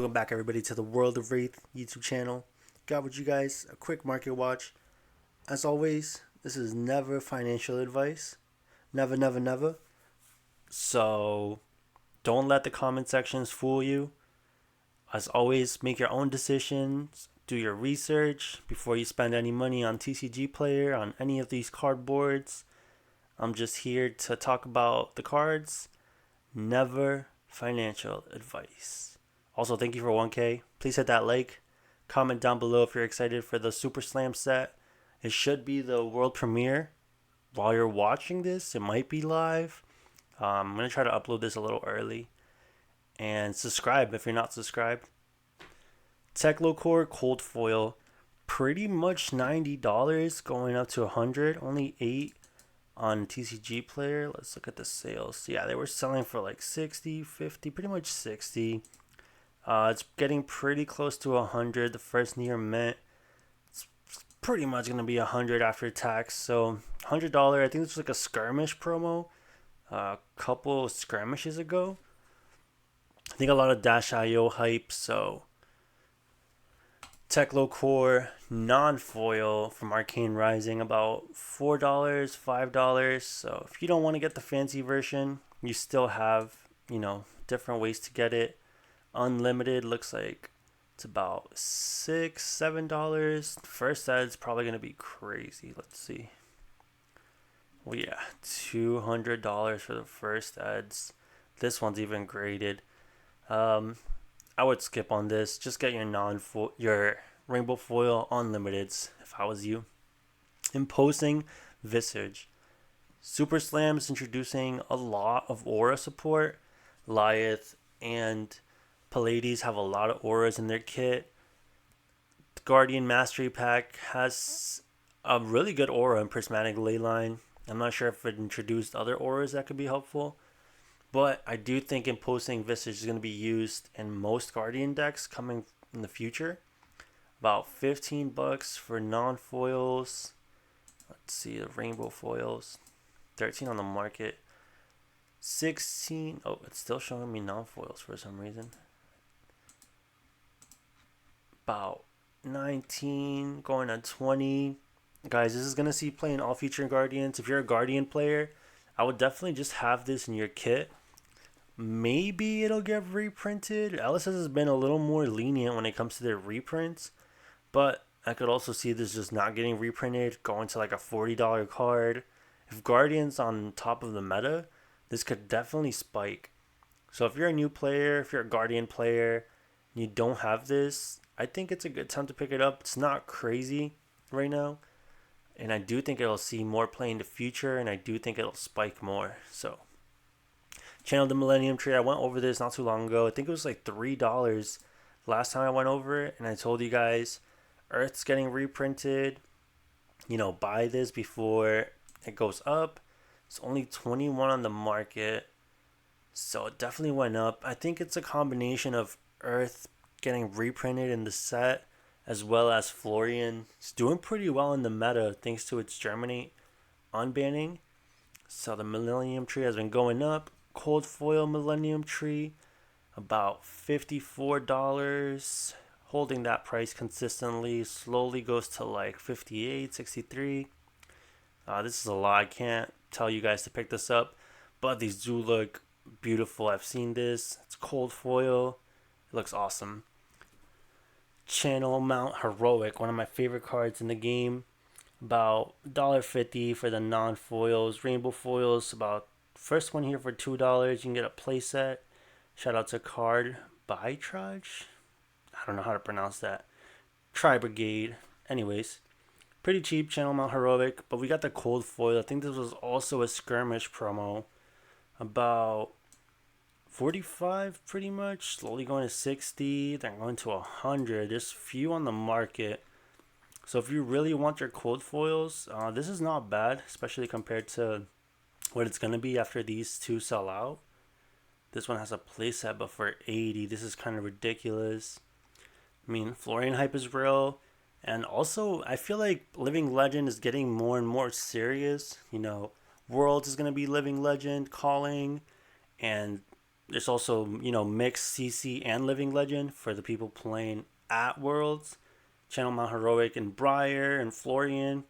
Welcome back, everybody, to the World of Wraith YouTube channel. Got with you guys a quick market watch. As always, this is never financial advice. Never, never, never. So don't let the comment sections fool you. As always, make your own decisions. Do your research before you spend any money on TCG Player, on any of these cardboards. I'm just here to talk about the cards. Never financial advice. Also, thank you for 1K. Please hit that like. Comment down below if you're excited for the Super Slam set. It should be the world premiere. While you're watching this, it might be live. I'm going to try to upload this a little early. And subscribe if you're not subscribed. Teklo Core Cold Foil. Pretty much $90 going up to $100. Only 8 on TCG Player. Let's look at the sales. Yeah, they were selling for like 60, 50, pretty much 60. It's getting pretty close to 100. The first near mint, it's pretty much gonna be 100 after tax. So $100. I think it's like a skirmish promo. A couple skirmishes ago. I think a lot of Dash.io hype. So Teklo Core non-foil from Arcane Rising, about $4, $5. So if you don't want to get the fancy version, you still have, different ways to get it. Unlimited looks like it's about $6, $7. First ad's probably gonna be crazy. Let's see. Well, yeah, $200 for the first ads. This one's even graded. I would skip on this. Just get your rainbow foil unlimiteds if I was you. Imposing Visage. Super Slam's introducing a lot of aura support. Lyeth and Pallades have a lot of auras in their kit. Guardian Mastery Pack has a really good aura in Prismatic Leyline. I'm not sure if it introduced other auras that could be helpful, but I do think Imposing Visage is going to be used in most Guardian decks coming in the future. About $15 for non-foils. Let's see, the rainbow foils. 13 on the market. 16. Oh, it's still showing me non-foils for some reason. About 19 going to 20. Guys, this is going to see playing all feature Guardians. If you're a Guardian player, I would definitely just have this in your kit. Maybe it'll get reprinted. LSS has been a little more lenient when it comes to their reprints, but I could also see this just not getting reprinted, going to like a $40 card. If Guardian's on top of the meta, this could definitely spike. So if you're a new player, if you're a Guardian player, and you don't have this, I think it's a good time to pick it up. It's not crazy right now, and I do think it'll see more play in the future, and I do think it'll spike more. So channel the Millennium tree. I went over this not too long ago. I think it was like $3 last time I went over it, and I told you guys Earth's getting reprinted. Buy this before it goes up. It's only 21 on the market, so it definitely went up. I think it's a combination of Earth getting reprinted in the set, as well as Florian. It's doing pretty well in the meta thanks to its Germinate unbanning. So the Millennium tree has been going up. Cold foil Millennium tree, about $54. Holding that price consistently. Slowly goes to like 58, 63. This is a lot. I can't tell you guys to pick this up, but these do look beautiful. I've seen this. It's cold foil. It looks awesome. Channel Mount Heroic, one of my favorite cards in the game. About $1.50 for the non-foils. Rainbow foils, about first one here for $2. You can get a playset. Shout out to Card by Trudge. I don't know how to pronounce that. Tri Brigade. Anyways, pretty cheap, Channel Mount Heroic. But we got the cold foil. I think this was also a skirmish promo. About 45 pretty much. Slowly going to 60. Then going to 100. There's few on the market. So if you really want your cold foils, this is not bad, especially compared to what it's going to be after these two sell out. This one has a playset, but for 80, this is kind of ridiculous. I mean, Florian hype is real. And also, I feel like Living Legend is getting more and more serious. Worlds is going to be Living Legend calling. And There's also, mixed CC and Living Legend for the people playing at Worlds. Channel Mount Heroic and Briar and Florian.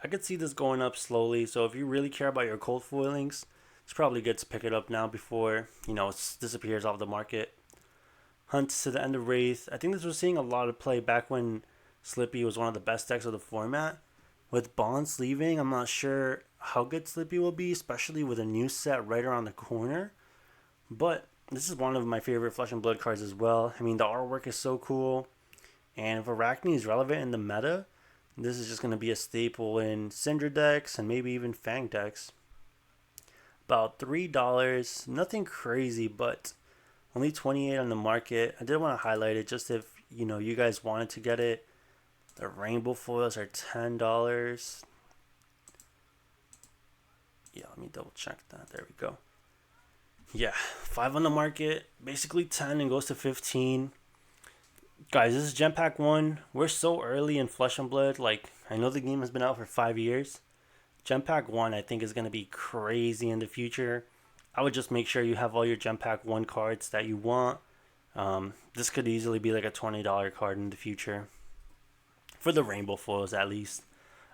I could see this going up slowly. So if you really care about your cold foilings, it's probably good to pick it up now before, it disappears off the market. Hunt to the End of Wraith. I think this was seeing a lot of play back when Slippy was one of the best decks of the format. With Bonds leaving, I'm not sure how good Slippy will be, especially with a new set right around the corner. But this is one of my favorite Flesh and Blood cards as well. I mean, the artwork is so cool. And if Arachne is relevant in the meta, this is just going to be a staple in Syndra decks and maybe even Fang decks. About $3. Nothing crazy, but only 28 on the market. I did want to highlight it just if, you guys wanted to get it. The rainbow foils are $10. Yeah, let me double check that. There we go. Yeah, 5 on the market, basically 10 and goes to 15. Guys, this is Gem Pack 1. We're so early in Flesh and Blood. Like, I know the game has been out for 5 years. Gem Pack 1, I think, is going to be crazy in the future. I would just make sure you have all your Gem Pack 1 cards that you want. This could easily be like a $20 card in the future. For the rainbow foils, at least.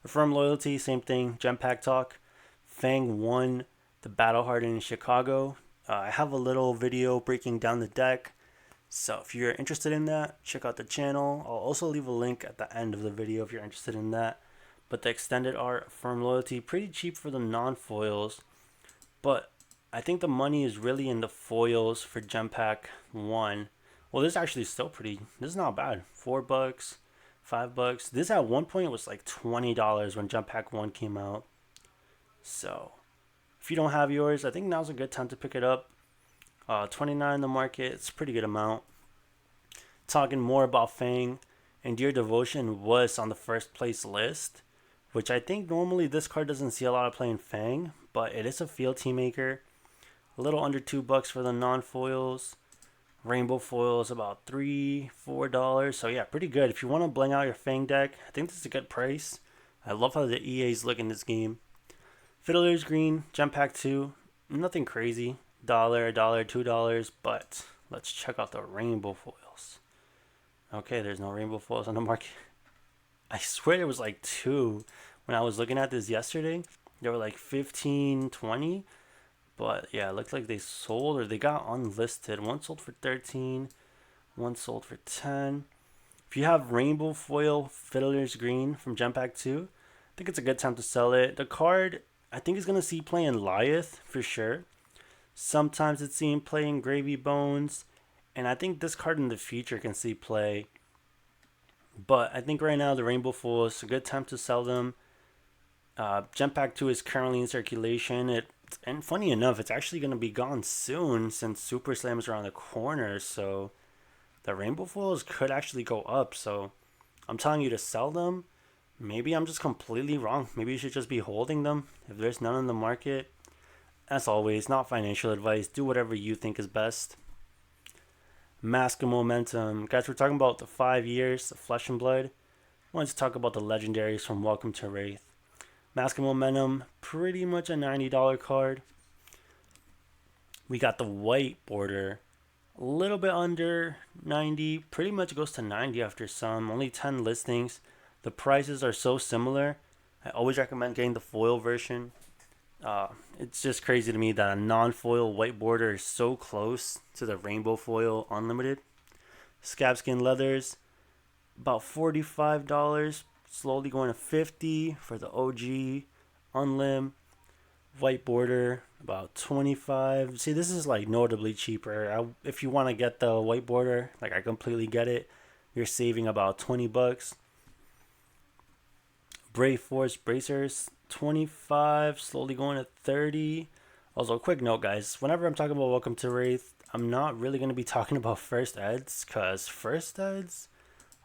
Affirm Loyalty, same thing. Gem Pack Talk. Fang won the Battle Hardened in Chicago. I have a little video breaking down the deck. So if you're interested in that, check out the channel. I'll also leave a link at the end of the video if you're interested in that. But the extended art, Affirm Loyalty, pretty cheap for the non-foils. But I think the money is really in the foils for Gem Pack 1. Well, this is actually still pretty, this is not bad. $4, $5. This at one point was like $20 when Gem Pack 1 came out. So if you don't have yours, I think now's a good time to pick it up. 29 in the market, it's a pretty good amount. Talking more about Fang, Endear Devotion was on the first place list, which I think normally this card doesn't see a lot of play in Fang, but it is a field team maker. A little under $2 for the non-foils. Rainbow foils about $3, $4. So yeah, pretty good. If you want to bling out your Fang deck, I think this is a good price. I love how the EAs look in this game. Fiddler's Green, Gem Pack 2, nothing crazy. $1, $2, but let's check out the rainbow foils. Okay, there's no rainbow foils on the market. I swear there was like 2 when I was looking at this yesterday. They were like 15, 20. But yeah, it looks like they sold or they got unlisted. One sold for 13, one sold for 10. If you have rainbow foil Fiddler's Green from Gem Pack 2, I think it's a good time to sell it. The card, I think, is going to see play in Lyeth for sure. Sometimes it's seen play in Gravy Bones. And I think this card in the future can see play. But I think right now the Rainbow Foil is a good time to sell them. Gem Pack 2 is currently in circulation. And funny enough, it's actually going to be gone soon since Super Slam is around the corner. So the Rainbow Foils could actually go up. So I'm telling you to sell them. Maybe I'm just completely wrong. Maybe you should just be holding them if there's none in the market. As always, not financial advice. Do whatever you think is best. Mask of Momentum. Guys, we're talking about the 5 years of Flesh and Blood. I wanted to talk about the legendaries from Welcome to Wraith. Mask of Momentum, pretty much a $90 card. We got the white border, a little bit under 90. Pretty much goes to 90 after some. Only 10 listings. The prices are so similar. I always recommend getting the foil version. It's just crazy to me that a non-foil white border is so close to the rainbow foil unlimited. Scabskin leathers, about $45, slowly going to $50 for the OG unlim. White border, about $25. See, this is like notably cheaper. If you want to get the white border, like, I completely get it. You're saving about $20. Brave Force bracers, 25, slowly going to 30. Also, a quick note, guys. Whenever I'm talking about Welcome to Wraith, I'm not really going to be talking about first eds, because first eds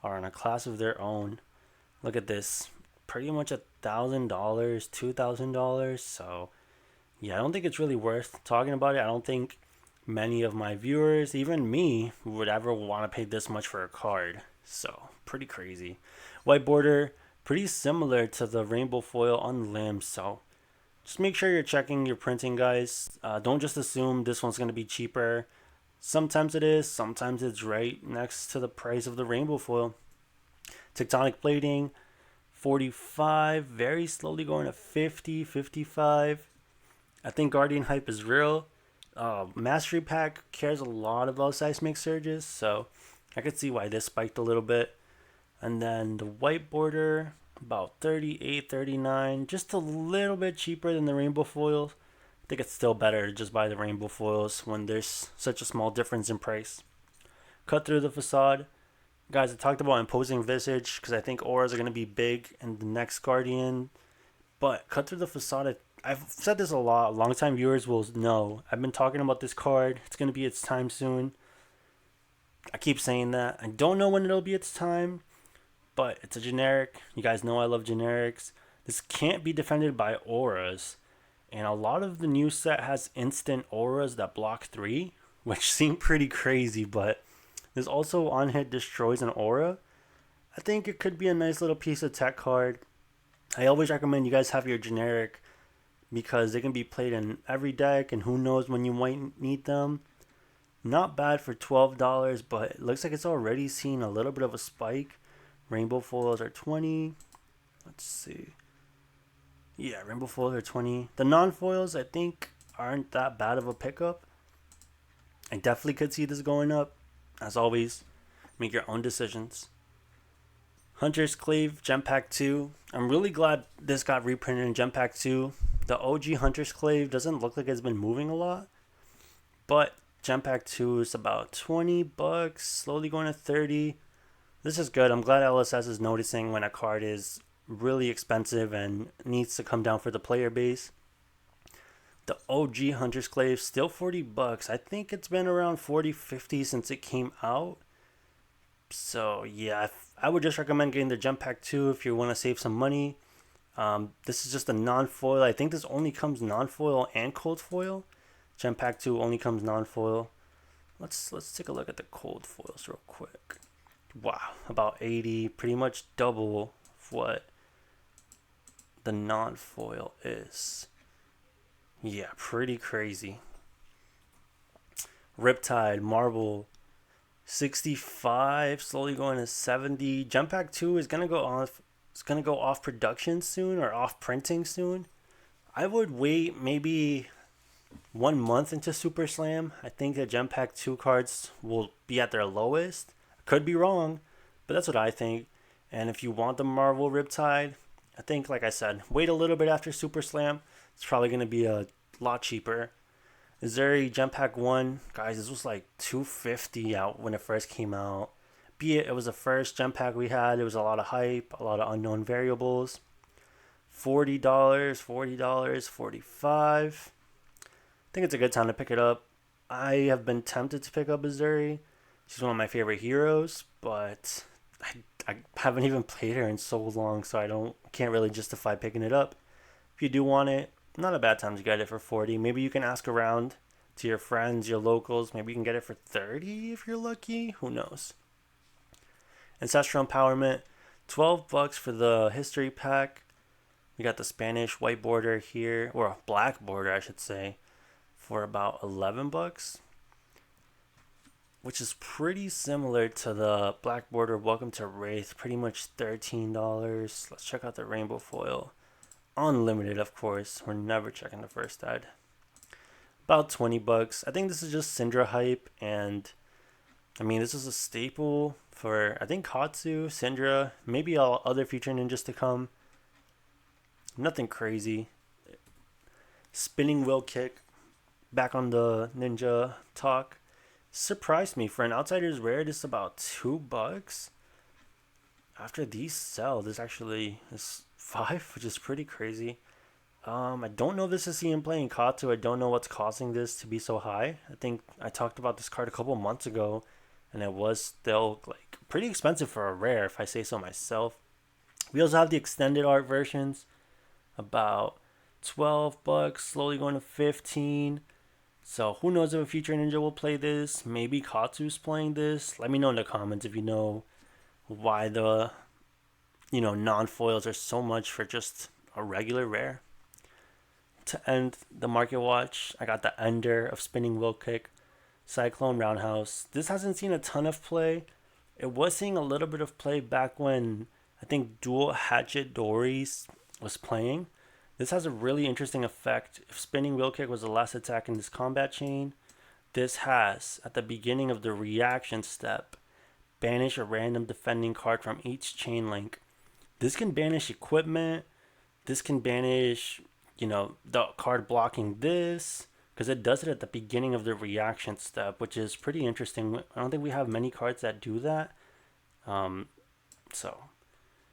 are in a class of their own. Look at this. Pretty much $1,000, $2,000. So, yeah, I don't think it's really worth talking about it. I don't think many of my viewers, even me, would ever want to pay this much for a card. So, pretty crazy. White border, pretty similar to the rainbow foil on limbs. So, just make sure you're checking your printing, guys. Don't just assume this one's going to be cheaper. Sometimes it is, sometimes it's right next to the price of the rainbow foil. Tectonic plating, 45, very slowly going to 50, 55. I think Guardian hype is real. Mastery Pack cares a lot about seismic surges, so I could see why this spiked a little bit. And then the white border, about 38, 39, just a little bit cheaper than the rainbow foils. I think it's still better to just buy the rainbow foils when there's such a small difference in price. Cut through the facade. Guys, I talked about imposing visage because I think auras are going to be big in the next Guardian. But cut through the facade, I've said this a lot. Longtime viewers will know. I've been talking about this card. It's going to be its time soon. I keep saying that. I don't know when it'll be its time, but it's a generic. You guys know I love generics. This can't be defended by auras. And a lot of the new set has instant auras that block 3, which seem pretty crazy, but there's also on hit destroys an aura. I think it could be a nice little piece of tech card. I always recommend you guys have your generic because they can be played in every deck and who knows when you might need them. Not bad for $12, but it looks like it's already seen a little bit of a spike. Rainbow foils are 20. Let's see. Yeah, rainbow foils are 20. The non-foils I think aren't that bad of a pickup. I definitely could see this going up. As always, make your own decisions. Hunter's Clave Gem Pack 2. I'm really glad this got reprinted in Gem Pack 2. The OG Hunter's Clave doesn't look like it's been moving a lot. But Gem Pack 2 is about $20, slowly going to 30. This is good. I'm glad LSS is noticing when a card is really expensive and needs to come down for the player base. The OG Hunter's Clave still $40. I think it's been around 40, 50 since it came out. So yeah, I would just recommend getting the Gem Pack 2 if you want to save some money. This is just a non-foil. I think this only comes non-foil and cold foil. Gem Pack 2 only comes non-foil. Let's take a look at the cold foils real quick. Wow, about 80, pretty much double what the non-foil is. Yeah, pretty crazy. Riptide, Marble, 65, slowly going to 70. Gem Pack 2 is gonna go off. It's gonna go off production soon or off printing soon. I would wait maybe 1 month into Super Slam. I think the Gem Pack 2 cards will be at their lowest. Could be wrong, but that's what I think. And if you want the Marvel Riptide, I think, like I said, wait a little bit after Super Slam. It's probably going to be a lot cheaper. Zuri Gem Pack 1, guys, this was like $250 out when it first came out. Be it was the first Gem Pack we had, there was a lot of hype, a lot of unknown variables. $40, $40, 45. I think it's a good time to pick it up. I have been tempted to pick up Zuri. She's one of my favorite heroes, but I haven't even played her in so long, so I can't really justify picking it up. If you do want it, not a bad time to get it for 40. Maybe you can ask around to your friends, your locals. Maybe you can get it for 30 if you're lucky. Who knows? Ancestral Empowerment, $12 for the history pack. We got the Spanish white border here, or black border, I should say, for about $11, which is pretty similar to the black border Welcome to Wraith, pretty much $13. Let's check out the rainbow foil. Unlimited, of course. We're never checking the first ad. About $20. I think this is just Syndra hype, and I mean, this is a staple for, I think, Katsu, Syndra, maybe all other future ninjas to come. Nothing crazy. Spinning wheel kick. Back on the ninja talk. Surprised me. For an outsider's rare, this is about $2. After these sell, this actually is 5, which is pretty crazy. I don't know if this is seen playing Katsu. I don't know what's causing this to be so high. I think I talked about this card a couple months ago, and it was still like pretty expensive for a rare, if I say so myself. We also have the extended art versions, about $12, slowly going to 15. So who knows if a future ninja will play this? Maybe Katsu's playing this. Let me know in the comments if you know why the non-foils are so much for just a regular rare. To end the market watch, I got the Ender of Spinning Wheel Kick. Cyclone Roundhouse. This hasn't seen a ton of play. It was seeing a little bit of play back when I think Dual Hatchet Dories was playing. This has a really interesting effect. If Spinning Wheel Kick was the last attack in this combat chain, this has, at the beginning of the reaction step, banish a random defending card from each chain link. This can banish equipment. This can banish, the card blocking this, because it does it at the beginning of the reaction step, which is pretty interesting. I don't think we have many cards that do that. So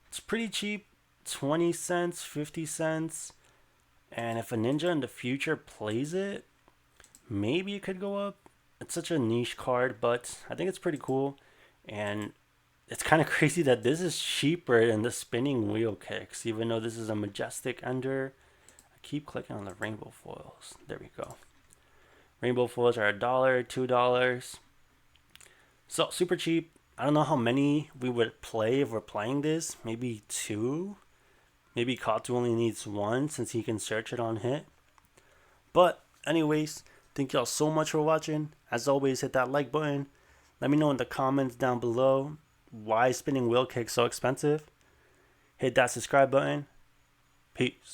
it's pretty cheap, 20 cents, 50 cents. And if a ninja in the future plays it, maybe it could go up. It's such a niche card, but I think it's pretty cool. And it's kind of crazy that this is cheaper than the Spinning Wheel Kicks, even though this is a Majestic Ender. I keep clicking on the rainbow foils. There we go. Rainbow foils are $1, $2. So super cheap. I don't know how many we would play if we're playing this. Maybe 2. Maybe Katu only needs 1 since he can search it on hit. But anyways, thank y'all so much for watching. As always, hit that like button. Let me know in the comments down below why Spinning Wheel Kick so expensive. Hit that subscribe button. Peace.